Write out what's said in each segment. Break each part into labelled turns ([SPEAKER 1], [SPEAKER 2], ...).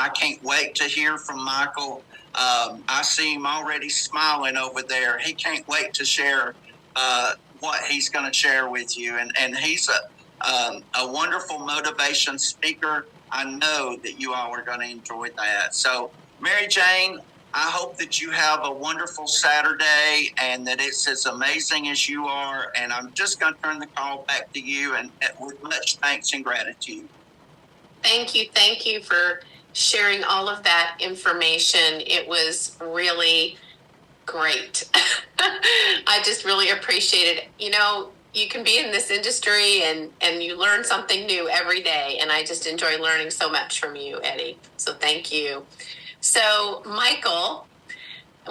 [SPEAKER 1] I can't wait to hear from Michael. I see him already smiling over there. He can't wait to share what he's going to share with you. And he's a wonderful motivation speaker. I know that you all are going to enjoy that. So, Mary Jane, I hope that you have a wonderful Saturday and that it's as amazing as you are. And I'm just going to turn the call back to you and with much thanks and gratitude.
[SPEAKER 2] Thank you. Thank you for sharing all of that information. It was really great. I just really appreciate it. You know, you can be in this industry and you learn something new every day. And I just enjoy learning so much from you, Eddie. So thank you. So Michael,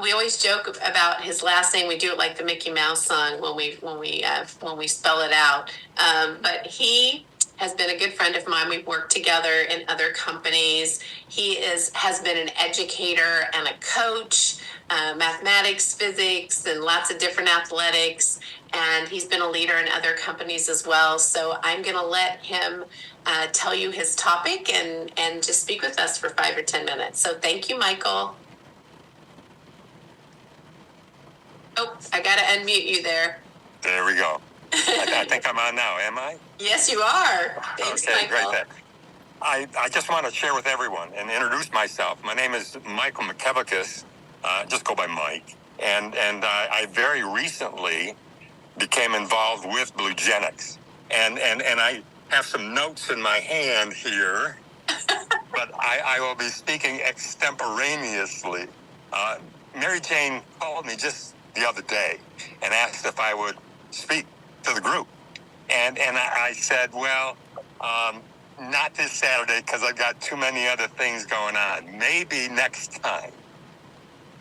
[SPEAKER 2] we always joke about his last name. We do it like the Mickey Mouse song when we spell it out. But he has been a good friend of mine. We've worked together in other companies. He has been an educator and a coach, mathematics, physics, and lots of different athletics. And he's been a leader in other companies as well. So I'm going to let him tell you his topic and just speak with us for 5 or 10 minutes. So thank you, Michael. Oh, I got to unmute you there.
[SPEAKER 3] There we go. I think I'm on now, am I?
[SPEAKER 2] Yes, you are. Thanks,
[SPEAKER 3] okay,
[SPEAKER 2] Michael.
[SPEAKER 3] Great. I just want to share with everyone and introduce myself. My name is Michael McKevicus. Just go by Mike. And I very recently became involved with Blugenics. And I have some notes in my hand here, but I will be speaking extemporaneously. Mary Jane called me just the other day and asked if I would speak to the group. And I said, well, not this Saturday because I've got too many other things going on. Maybe next time.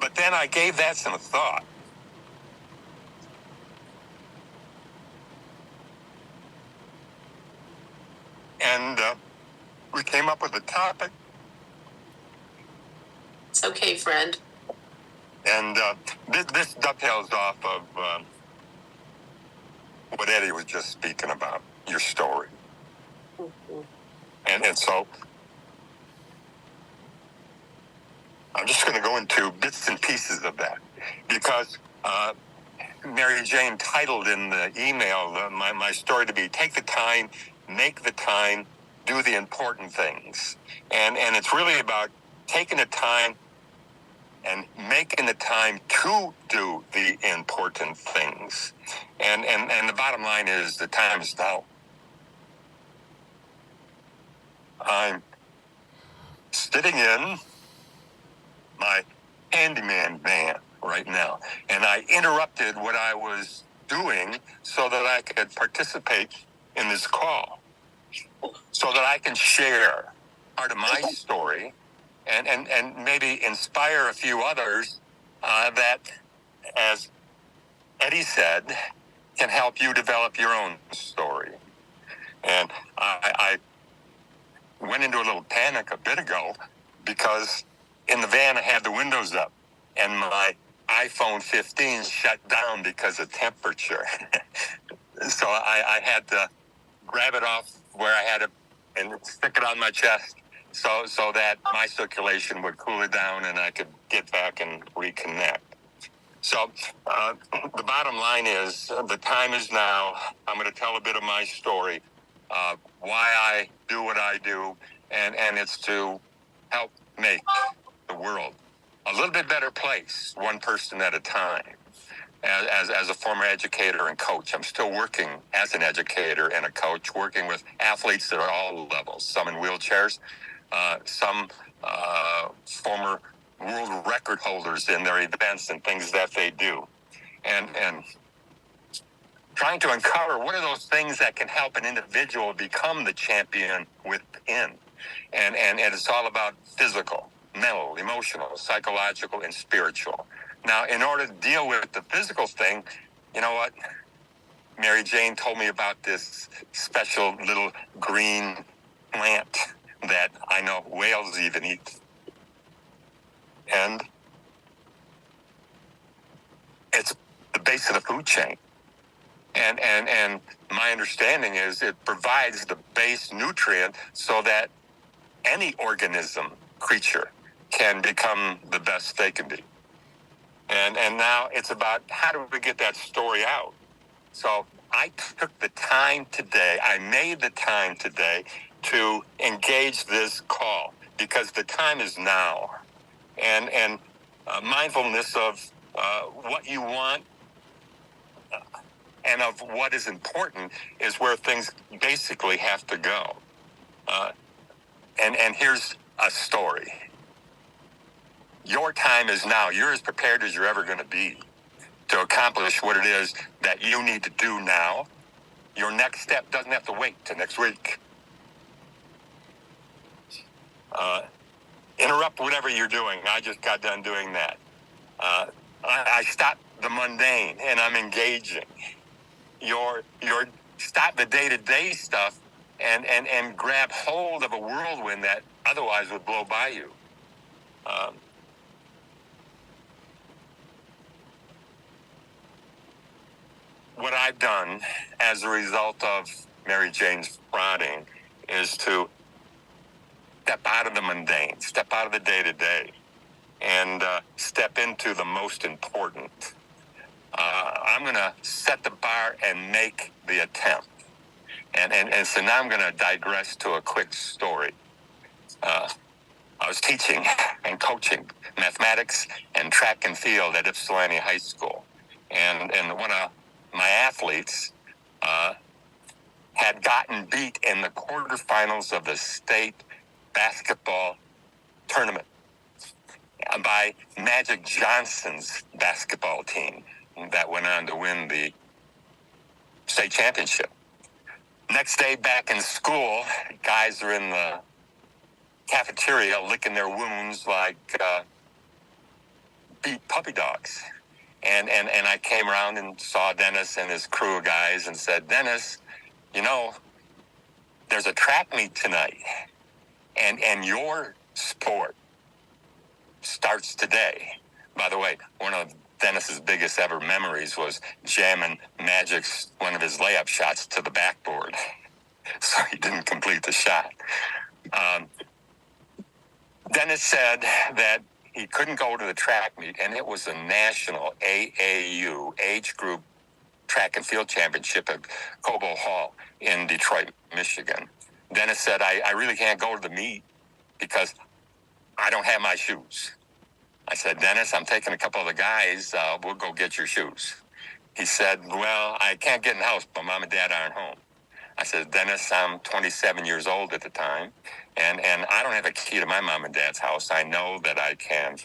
[SPEAKER 3] But then I gave that some thought. And we came up with a topic.
[SPEAKER 2] It's okay, friend.
[SPEAKER 3] And this dovetails off of what Eddie was just speaking about, your story. Mm-hmm. And so I'm just going to go into bits and pieces of that because Mary Jane titled in the email my story to be Take the Time, Make the Time, Do the Important Things. And it's really about taking the time and making the time to do the important things. And the bottom line is the time is now. I'm sitting in my handyman van right now, and I interrupted what I was doing so that I could participate in this call, so that I can share part of my story and maybe inspire a few others that, as Eddie said, can help you develop your own story. And I went into a little panic a bit ago because in the van I had the windows up and my iPhone 15 shut down because of temperature. So I had to grab it off where I had it and stick it on my chest so that my circulation would cool it down and I could get back and reconnect. So the bottom line is the time is now. I'm going to tell a bit of my story, why I do what I do, and it's to help make the world a little bit better place, one person at a time. As a former educator and coach, I'm still working as an educator and a coach, working with athletes at all levels, some in wheelchairs, some former world record holders in their events and things that they do. And trying to uncover what are those things that can help an individual become the champion within. And it's all about physical, mental, emotional, psychological, and spiritual. Now, in order to deal with the physical thing, you know what? Mary Jane told me about this special little green plant that I know whales even eat. And it's the base of the food chain. And my understanding is it provides the base nutrient so that any organism creature can become the best they can be. And now it's about how do we get that story out? So I took the time today, I made the time today to engage this call because the time is now. And mindfulness of what you want and of what is important is where things basically have to go. And here's a story. Your time is now. You're as prepared as you're ever going to be to accomplish what it is that you need to do now. Your next step doesn't have to wait till next week. Interrupt whatever you're doing. I just got done doing that. I stopped the mundane and I'm engaging. Your stop the day-to-day stuff and grab hold of a whirlwind that otherwise would blow by you. What I've done as a result of Mary Jane's prodding is to step out of the mundane, step out of the day-to-day, and step into the most important. I'm going to set the bar and make the attempt. And so now I'm going to digress to a quick story. I was teaching and coaching mathematics and track and field at Ypsilanti High School. And one of my athletes had gotten beat in the quarterfinals of the state basketball tournament by Magic Johnson's basketball team that went on to win the state championship. Next day back in school, guys are in the cafeteria licking their wounds like beat puppy dogs. And I came around and saw Dennis and his crew of guys and said, Dennis, you know, there's a track meet tonight. And your sport starts today. By the way, one of Dennis's biggest ever memories was jamming Magic's one of his layup shots to the backboard. So he didn't complete the shot. Dennis said that he couldn't go to the track meet, and it was a national AAU age group track and field championship at Cobo Hall in Detroit, Michigan. Dennis said, I really can't go to the meet because I don't have my shoes. I said, Dennis, I'm taking a couple of the guys. We'll go get your shoes. He said, well, I can't get in the house, but mom and dad aren't home. I said, Dennis, I'm 27 years old at the time, and I don't have a key to my mom and dad's house. I know that I can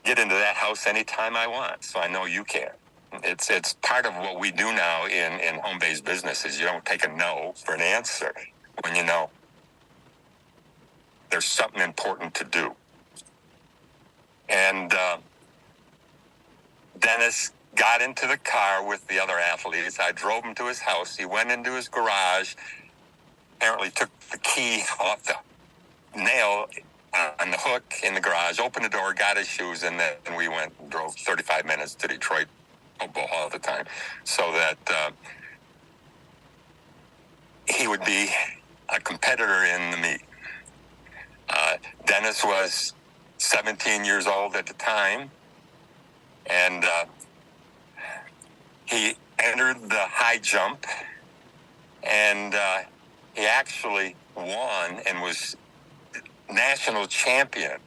[SPEAKER 3] get into that house anytime I want, so I know you can. It's part of what we do now in home-based businesses. You don't take a no for an answer when you know there's something important to do. And Dennis got into the car with the other athletes. I drove him to his house. He went into his garage, apparently took the key off the nail on the hook in the garage, opened the door, got his shoes, and then we went and drove 35 minutes to Detroit, Football Hall at the time, so that he would be a competitor in the meet. Dennis was 17 years old at the time, and he entered the high jump, and he actually won and was national champion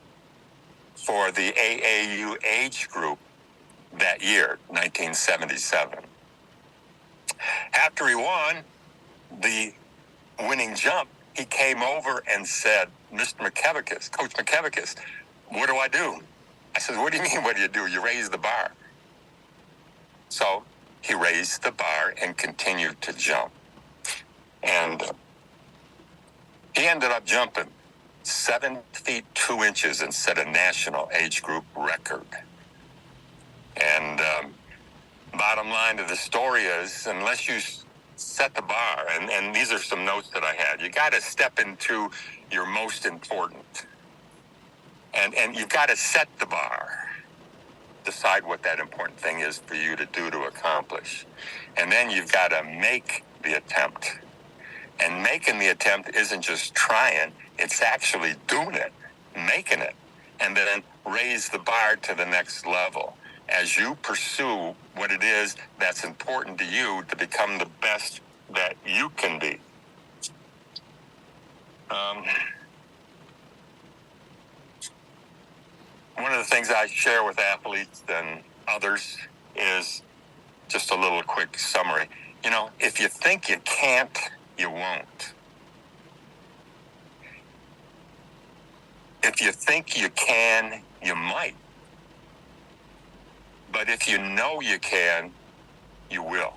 [SPEAKER 3] for the AAU age group that year, 1977. After he won the winning jump, he came over and said, Mr. McKevikus, Coach McKevikus, what do I do? I said, what do you mean, what do you do? You raise the bar. So he raised the bar and continued to jump. And he ended up jumping 7 feet 2 inches and set a national age group record. And bottom line of the story is, unless you set the bar, and these are some notes that I had, you got to step into your most important. And you've got to set the bar. Decide what that important thing is for you to do to accomplish. And then you've got to make the attempt. And making the attempt isn't just trying, it's actually doing it. making it, and then raise the bar to the next level as you pursue what it is that's important to you to become the best that you can be. One of the things I share with athletes and others is just a little quick summary. You know, if you think you can't, you won't. If you think you can, you might. But if you know you can, you will.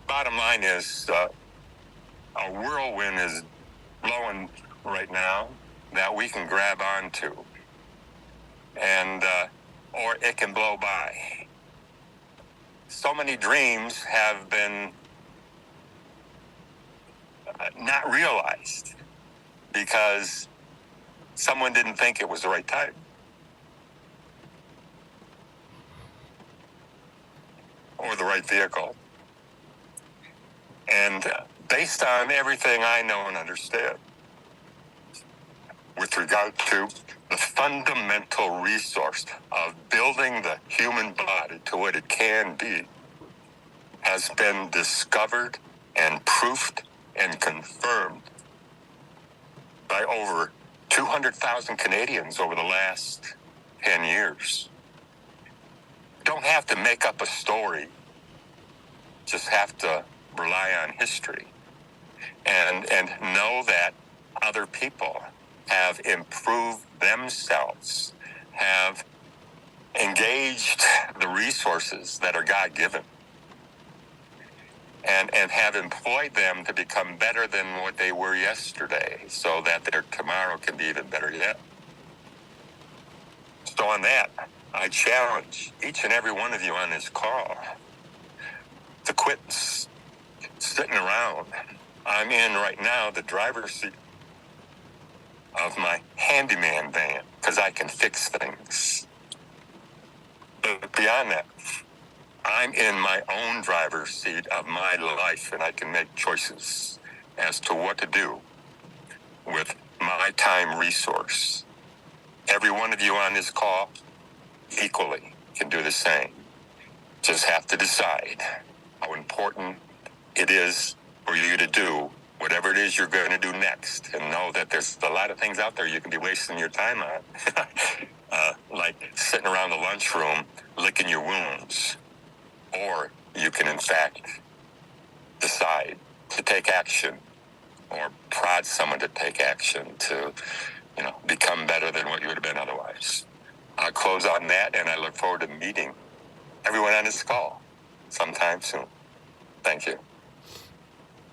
[SPEAKER 3] Bottom line is, a whirlwind is blowing right now that we can grab onto, and or it can blow by. So many dreams have been not realized because someone didn't think it was the right time. Or the right vehicle. And based on everything I know and understand, with regard to the fundamental resource of building the human body to what it can be, has been discovered and proofed and confirmed by over 200,000 Canadians over the last 10 years. Don't have to make up a story, just have to rely on history and know that other people have improved themselves, have engaged the resources that are God-given, and have employed them to become better than what they were yesterday so that their tomorrow can be even better yet. So on that, I challenge each and every one of you on this call to quit sitting around. I'm in right now the driver's seat of my handyman van because I can fix things. But beyond that, I'm in my own driver's seat of my life, and I can make choices as to what to do with my time resource. Every one of you on this call equally can do the same. Just have to decide how important it is for you to do whatever it is you're going to do next, and know that there's a lot of things out there you can be wasting your time on. Like sitting around the lunchroom licking your wounds. Or you can, in fact, decide to take action or prod someone to take action to, become better than what you would have been otherwise. I'll close on that, and I look forward to meeting everyone on this call sometime soon. Thank you.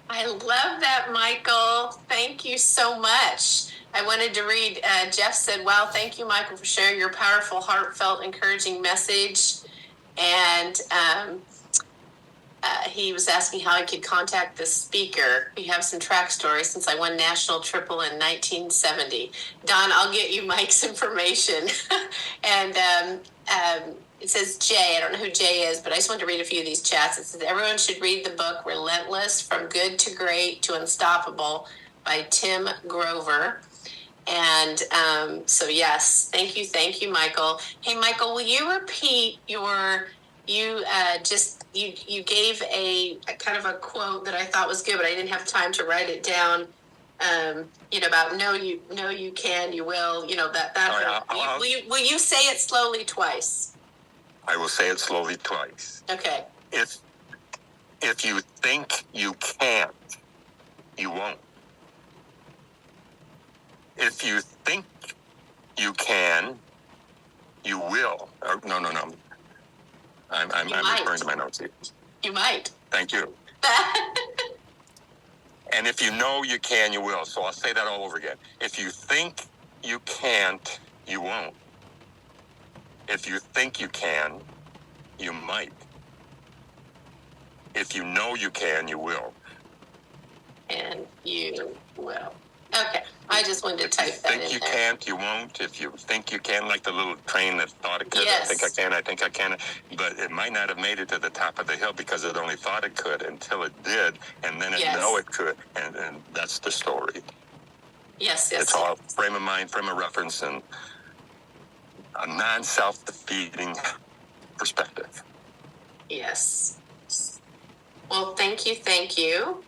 [SPEAKER 2] I love that, Michael. Thank you so much. I wanted to read, Jeff said, wow, thank you, Michael, for sharing your powerful, heartfelt, encouraging message. And he was asking how I could contact the speaker. We have some track stories since I won national triple in 1970. Don, I'll get you Mike's information. And it says Jay. I don't know who Jay is, but I just wanted to read a few of these chats. It says, everyone should read the book Relentless, From Good to Great to Unstoppable by Tim Grover. And so, yes, thank you, Michael. Hey, Michael, will you repeat you gave a kind of a quote that I thought was good, but I didn't have time to write it down. About know you can, you will, will you say it slowly twice?
[SPEAKER 3] I will say it slowly twice.
[SPEAKER 2] Okay.
[SPEAKER 3] If you think you can't, you won't. If you think you can, you will. No. I'm referring to my notes here.
[SPEAKER 2] You might.
[SPEAKER 3] Thank you. And if you know you can, you will. So I'll say that all over again. If you think you can't, you won't. If you think you can, you might. If you know you can, you will.
[SPEAKER 2] And you will. Okay. I just wanted to type that in.
[SPEAKER 3] If you think you can't, you won't. If you think you can, like the little train that thought it could,
[SPEAKER 2] yes.
[SPEAKER 3] I think I can. But it might not have made it to the top of the hill because it only thought it could until it did. And then it know it could. And that's the story.
[SPEAKER 2] Yes.
[SPEAKER 3] It's all frame of mind, frame of reference, and a non-self-defeating perspective.
[SPEAKER 2] Yes. Well, thank you.